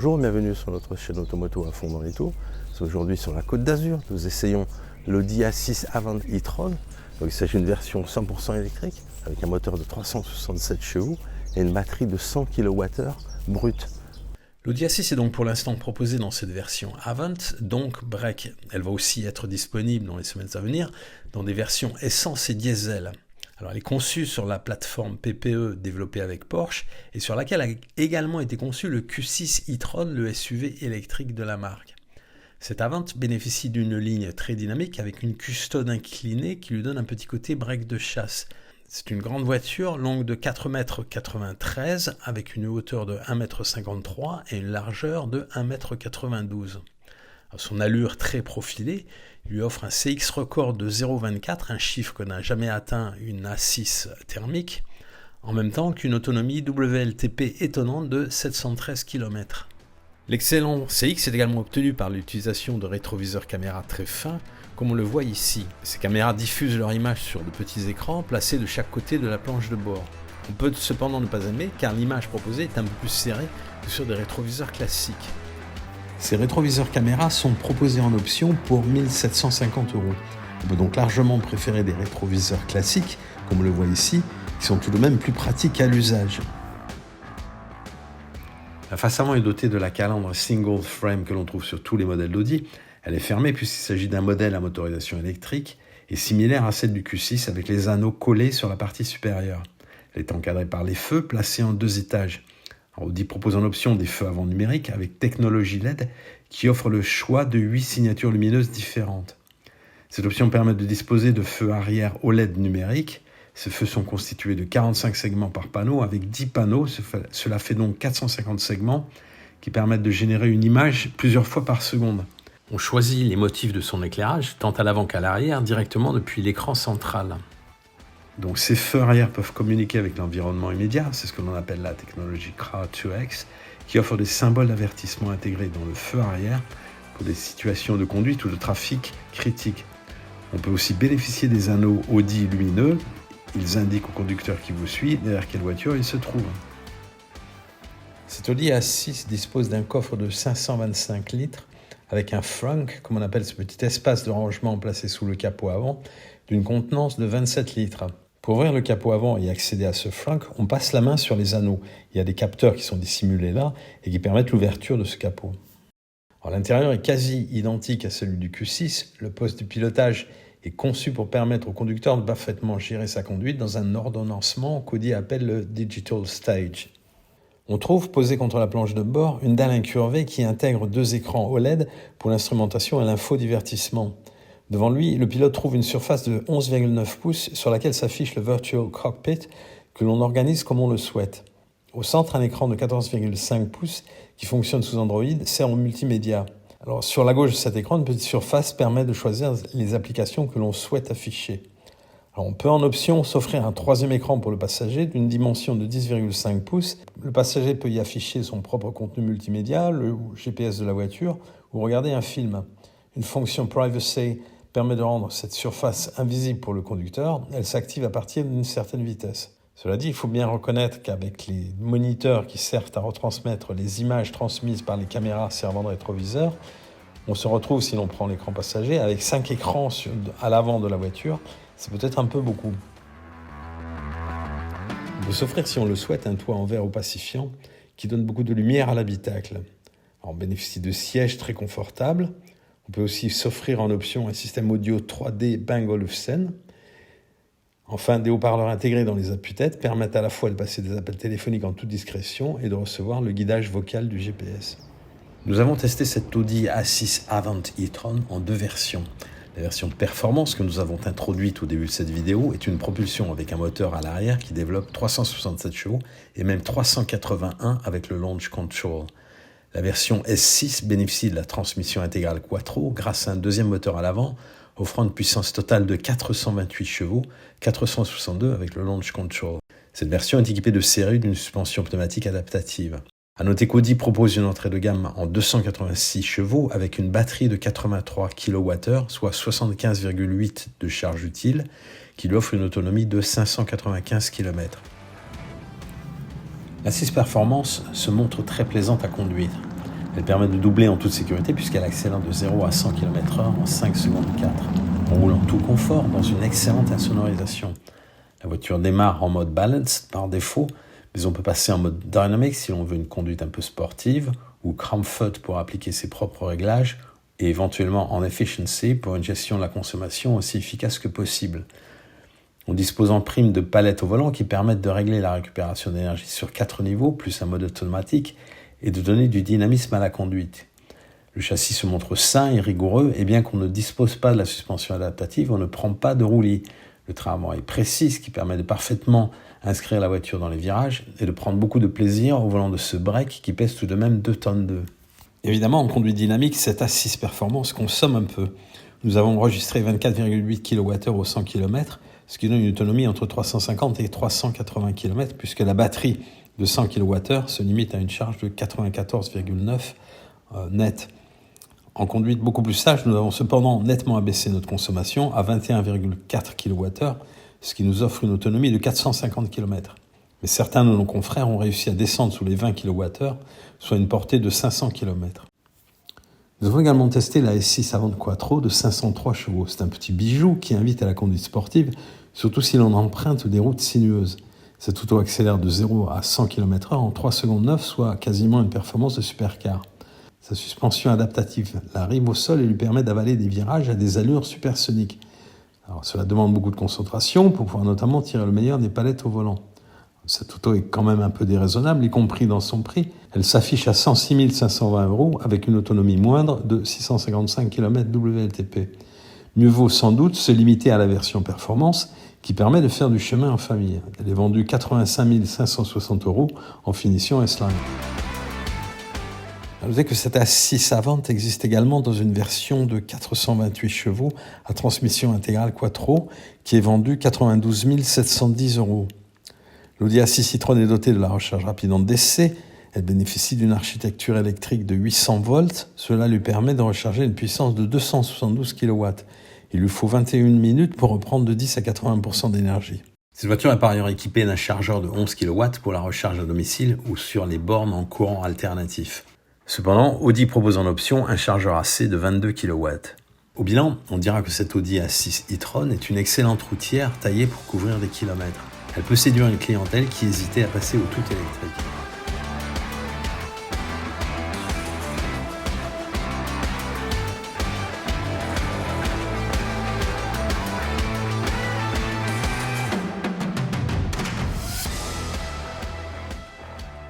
Bonjour, bienvenue sur notre chaîne Automoto à fond dans les tours. Aujourd'hui sur la Côte d'Azur, nous essayons l'Audi A6 Avant e-tron. Donc, il s'agit d'une version 100% électrique avec un moteur de 367 chevaux et une batterie de 100 kWh brute. L'Audi A6 est donc pour l'instant proposée dans cette version Avant, donc break. Elle va aussi être disponible dans les semaines à venir dans des versions essence et diesel. Alors, elle est conçue sur la plateforme PPE développée avec Porsche et sur laquelle a également été conçu le Q6 e-tron, le SUV électrique de la marque. Cette Avant bénéficie d'une ligne très dynamique avec une custode inclinée qui lui donne un petit côté break de chasse. C'est une grande voiture longue de 4,93 m avec une hauteur de 1,53 m et une largeur de 1,92 m. Son allure très profilée lui offre un CX record de 0,24, un chiffre que n'a jamais atteint une A6 thermique, en même temps qu'une autonomie WLTP étonnante de 713 km. L'excellent CX est également obtenu par l'utilisation de rétroviseurs caméra très fins, comme on le voit ici. Ces caméras diffusent leur image sur de petits écrans placés de chaque côté de la planche de bord. On peut cependant ne pas aimer car l'image proposée est un peu plus serrée que sur des rétroviseurs classiques. Ces rétroviseurs caméra sont proposés en option pour 1 750 €. On peut donc largement préférer des rétroviseurs classiques, comme on le voit ici, qui sont tout de même plus pratiques à l'usage. La face avant est dotée de la calandre single frame que l'on trouve sur tous les modèles d'Audi. Elle est fermée puisqu'il s'agit d'un modèle à motorisation électrique et similaire à celle du Q6 avec les anneaux collés sur la partie supérieure. Elle est encadrée par les feux placés en 2 étages. Audi propose en option des feux avant numériques avec technologie LED qui offre le choix de 8 signatures lumineuses différentes. Cette option permet de disposer de feux arrière OLED numériques. Ces feux sont constitués de 45 segments par panneau avec 10 panneaux. Cela fait donc 450 segments qui permettent de générer une image plusieurs fois par seconde. On choisit les motifs de son éclairage tant à l'avant qu'à l'arrière directement depuis l'écran central. Donc ces feux arrière peuvent communiquer avec l'environnement immédiat, c'est ce que l'on appelle la technologie Crowd2X, qui offre des symboles d'avertissement intégrés dans le feu arrière pour des situations de conduite ou de trafic critiques. On peut aussi bénéficier des anneaux Audi lumineux, ils indiquent au conducteur qui vous suit derrière quelle voiture il se trouve. Cette Audi A6 dispose d'un coffre de 525 litres avec un frunk, comme on appelle ce petit espace de rangement placé sous le capot avant, d'une contenance de 27 litres. Pour ouvrir le capot avant et accéder à ce frunk, on passe la main sur les anneaux. Il y a des capteurs qui sont dissimulés là et qui permettent l'ouverture de ce capot. Alors, l'intérieur est quasi identique à celui du Q6. Le poste de pilotage est conçu pour permettre au conducteur de parfaitement gérer sa conduite dans un ordonnancement qu'Audi appelle le Digital Stage. On trouve, posé contre la planche de bord, une dalle incurvée qui intègre 2 écrans OLED pour l'instrumentation et l'infodivertissement. Devant lui, le pilote trouve une surface de 11,9 pouces sur laquelle s'affiche le Virtual Cockpit que l'on organise comme on le souhaite. Au centre, un écran de 14,5 pouces qui fonctionne sous Android sert au multimédia. Alors, sur la gauche de cet écran, une petite surface permet de choisir les applications que l'on souhaite afficher. Alors, on peut en option s'offrir un 3e écran pour le passager d'une dimension de 10,5 pouces. Le passager peut y afficher son propre contenu multimédia, le GPS de la voiture ou regarder un film. Une fonction Privacy permet de rendre cette surface invisible pour le conducteur. Elle s'active à partir d'une certaine vitesse. Cela dit, il faut bien reconnaître qu'avec les moniteurs qui servent à retransmettre les images transmises par les caméras servant de rétroviseur, on se retrouve, si l'on prend l'écran passager, avec 5 écrans à l'avant de la voiture. C'est peut-être un peu beaucoup. On peut s'offrir, si on le souhaite, un toit en verre opacifiant qui donne beaucoup de lumière à l'habitacle. On bénéficie de sièges très confortables. On peut aussi s'offrir en option un système audio 3D Bang & Olufsen. Enfin, des haut-parleurs intégrés dans les appuis-têtes permettent à la fois de passer des appels téléphoniques en toute discrétion et de recevoir le guidage vocal du GPS. Nous avons testé cette Audi A6 Avant e-tron en 2 versions. La version performance que nous avons introduite au début de cette vidéo est une propulsion avec un moteur à l'arrière qui développe 367 chevaux et même 381 avec le Launch Control. La version S6 bénéficie de la transmission intégrale Quattro grâce à un 2e moteur à l'avant, offrant une puissance totale de 428 chevaux, 462 avec le Launch Control. Cette version est équipée de série d'une suspension pneumatique adaptative. À noter qu'Audi propose une entrée de gamme en 286 chevaux avec une batterie de 83 kWh, soit 75,8 de charge utile, qui lui offre une autonomie de 595 km. La 6 Performance se montre très plaisante à conduire. Elle permet de doubler en toute sécurité puisqu'elle accélère de 0 à 100 km/h en 5 secondes 4. On roule en tout confort dans une excellente insonorisation. La voiture démarre en mode balanced par défaut, mais on peut passer en mode dynamic si l'on veut une conduite un peu sportive, ou comfort pour appliquer ses propres réglages, et éventuellement en efficiency pour une gestion de la consommation aussi efficace que possible. On dispose en prime de palettes au volant qui permettent de régler la récupération d'énergie sur 4 niveaux, plus un mode automatique, et de donner du dynamisme à la conduite. Le châssis se montre sain et rigoureux, et bien qu'on ne dispose pas de la suspension adaptative, on ne prend pas de roulis. Le travail est précis, ce qui permet de parfaitement inscrire la voiture dans les virages et de prendre beaucoup de plaisir au volant de ce break qui pèse tout de même 2 tonnes 2. Évidemment, en conduite dynamique, cette assise performance consomme un peu. Nous avons enregistré 24,8 kWh au 100 km, ce qui donne une autonomie entre 350 et 380 km, puisque la batterie de 100 kWh se limite à une charge de 94,9 net. En conduite beaucoup plus sage, nous avons cependant nettement abaissé notre consommation à 21,4 kWh, ce qui nous offre une autonomie de 450 km. Mais certains de nos confrères ont réussi à descendre sous les 20 kWh, soit une portée de 500 km. Nous avons également testé la S6 Avant Quattro de 503 chevaux. C'est un petit bijou qui invite à la conduite sportive, surtout si l'on emprunte des routes sinueuses. Cette auto accélère de 0 à 100 km/h en 3 secondes 9, soit quasiment une performance de supercar. Sa suspension adaptative l'arrive au sol et lui permet d'avaler des virages à des allures supersoniques. Alors, cela demande beaucoup de concentration pour pouvoir notamment tirer le meilleur des palettes au volant. Cette auto est quand même un peu déraisonnable, y compris dans son prix. Elle s'affiche à 106 520 € avec une autonomie moindre de 655 km WLTP. Mieux vaut sans doute se limiter à la version performance qui permet de faire du chemin en famille. Elle est vendue 85 560 € en finition S-Line. Notez que cette assise savante existe également dans une version de 428 chevaux à transmission intégrale Quattro qui est vendue 92 710 €. L'Audi A6 e-tron est dotée de la recharge rapide en DC. Elle bénéficie d'une architecture électrique de 800 volts. Cela lui permet de recharger une puissance de 272 kW. Il lui faut 21 minutes pour reprendre de 10 à 80% d'énergie. Cette voiture est par ailleurs équipée d'un chargeur de 11 kW pour la recharge à domicile ou sur les bornes en courant alternatif. Cependant, Audi propose en option un chargeur AC de 22 kW. Au bilan, on dira que cette Audi A6 e-tron est une excellente routière taillée pour couvrir des kilomètres. Elle peut séduire une clientèle qui hésitait à passer au tout électrique.